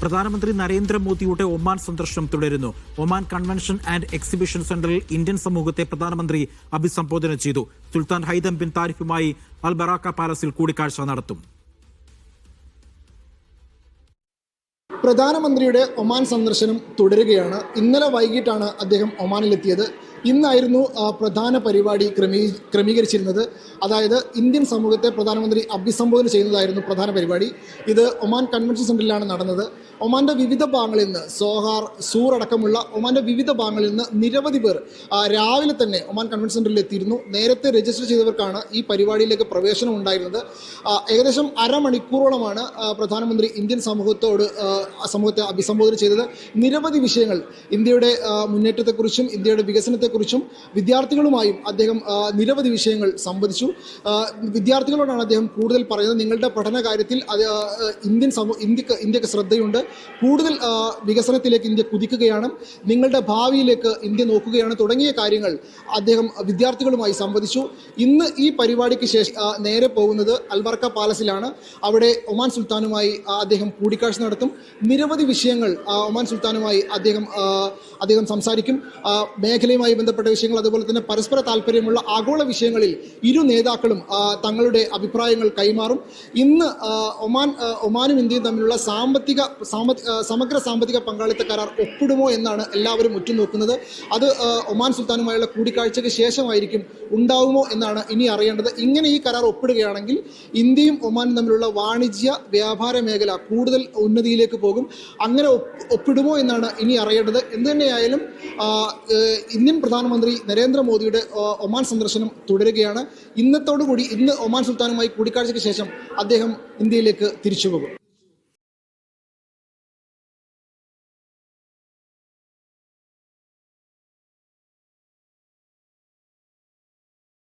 പ്രധാനമന്ത്രി നരേന്ദ്രമോദിയുടെ ഒമാൻ സന്ദർശനം തുടരുന്നു. ഒമാൻ കൺവെൻഷൻ ആൻഡ് എക്സിബിഷൻ സെന്ററിൽ ഇന്ത്യൻ സമൂഹത്തെ പ്രധാനമന്ത്രി അഭിസംബോധന ചെയ്തു. സുൽത്താൻ ഹൈതം ബിൻ താരിഫുമായി അൽ ബറാക്ക പാലസിൽ കൂടിക്കാഴ്ച നടത്തും. പ്രധാനമന്ത്രിയുടെ ഒമാൻ സന്ദർശനം തുടരുകയാണ്. ഇന്നലെ വൈകിട്ടാണ് അദ്ദേഹം ഒമാനിലെത്തിയത്. ഇന്നായിരുന്നു പ്രധാന പരിപാടി ക്രമീകരിച്ചിരുന്നത്. അതായത് ഇന്ത്യൻ സമൂഹത്തെ പ്രധാനമന്ത്രി അഭിസംബോധന ചെയ്യുന്നതായിരുന്നു പ്രധാന പരിപാടി. ഇത് ഒമാൻ കൺവെൻഷൻ സെന്ററിലാണ് നടന്നത്. ഒമാൻ്റെ വിവിധ ഭാഗങ്ങളിൽ നിന്ന് സോഹാർ, സൂർ അടക്കമുള്ള ഒമാൻ്റെ വിവിധ ഭാഗങ്ങളിൽ നിന്ന് നിരവധി പേർ രാവിലെ തന്നെ ഒമാൻ കൺവെൻഷൻ സെന്ററിൽ എത്തിയിരുന്നു. നേരത്തെ രജിസ്റ്റർ ചെയ്തവർക്കാണ് ഈ പരിപാടിയിലേക്ക് പ്രവേശനം ഉണ്ടായിരുന്നത്. ഏകദേശം അരമണിക്കൂറോളമാണ് പ്രധാനമന്ത്രി ഇന്ത്യൻ സമൂഹത്തെ അഭിസംബോധന ചെയ്തത്. നിരവധി വിഷയങ്ങൾ, ഇന്ത്യയുടെ മുന്നേറ്റത്തെക്കുറിച്ചും ഇന്ത്യയുടെ വികസനത്തെക്കുറിച്ചും വിദ്യാർത്ഥികളുമായും അദ്ദേഹം നിരവധി വിഷയങ്ങൾ സംവദിച്ചു. വിദ്യാർത്ഥികളോടാണ് അദ്ദേഹം കൂടുതൽ പറയുന്നത്. നിങ്ങളുടെ പഠന കാര്യത്തിൽ ഇന്ത്യക്ക് ശ്രദ്ധയുണ്ട്. കൂടുതൽ വികസനത്തിലേക്ക് ഇന്ത്യ കുതിക്കുകയാണ്. നിങ്ങളുടെ ഭാവിയിലേക്ക് ഇന്ത്യ നോക്കുകയാണ് തുടങ്ങിയ കാര്യങ്ങൾ അദ്ദേഹം വിദ്യാർത്ഥികളുമായി സംവദിച്ചു. ഇന്ന് ഈ പരിപാടിക്ക് ശേഷം നേരെ പോകുന്നത് അൽ ബറാക്ക പാലസിലാണ്. അവിടെ ഒമാൻ സുൽത്താനുമായി അദ്ദേഹം കൂടിക്കാഴ്ച നടത്തും. നിരവധി വിഷയങ്ങൾ ഒമാൻ സുൽത്താനുമായി അദ്ദേഹം സംസാരിക്കും. മേഖലയുമായി ബന്ധപ്പെട്ട വിഷയങ്ങൾ, അതുപോലെ തന്നെ പരസ്പര താല്പര്യമുള്ള ആഗോള വിഷയങ്ങളിൽ ഇരു നേതാക്കളും തങ്ങളുടെ അഭിപ്രായങ്ങൾ കൈമാറും. ഇന്ന് ഒമാനും ഇന്ത്യയും തമ്മിലുള്ള സമഗ്ര സാമ്പത്തിക പങ്കാളിത്ത കരാർ ഒപ്പിടുമോ എന്നാണ് എല്ലാവരും ഉറ്റുനോക്കുന്നത്. അത് ഒമാൻ സുൽത്താനുമായുള്ള കൂടിക്കാഴ്ചയ്ക്ക് ശേഷമായിരിക്കും ഉണ്ടാവുമോ എന്നാണ് ഇനി അറിയേണ്ടത്. ഇങ്ങനെ ഈ കരാർ ഒപ്പിടുകയാണെങ്കിൽ ഇന്ത്യയും ഒമാനും തമ്മിലുള്ള വാണിജ്യ വ്യാപാര മേഖല കൂടുതൽ ഉന്നതിയിലേക്ക് പോകും. അങ്ങനെ ഒപ്പിടുമോ എന്നാണ് ഇനി അറിയേണ്ടത്. എന്തുതന്നെയായാലും ഇന്ത്യൻ പ്രധാനമന്ത്രി നരേന്ദ്രമോദിയുടെ ഒമാൻ സന്ദർശനം തുടരുകയാണ്. ഇന്ന് ഒമാൻ സുൽത്താനുമായി കൂടിക്കാഴ്ചയ്ക്ക് ശേഷം അദ്ദേഹം ഇന്ത്യയിലേക്ക് തിരിച്ചുപോകും.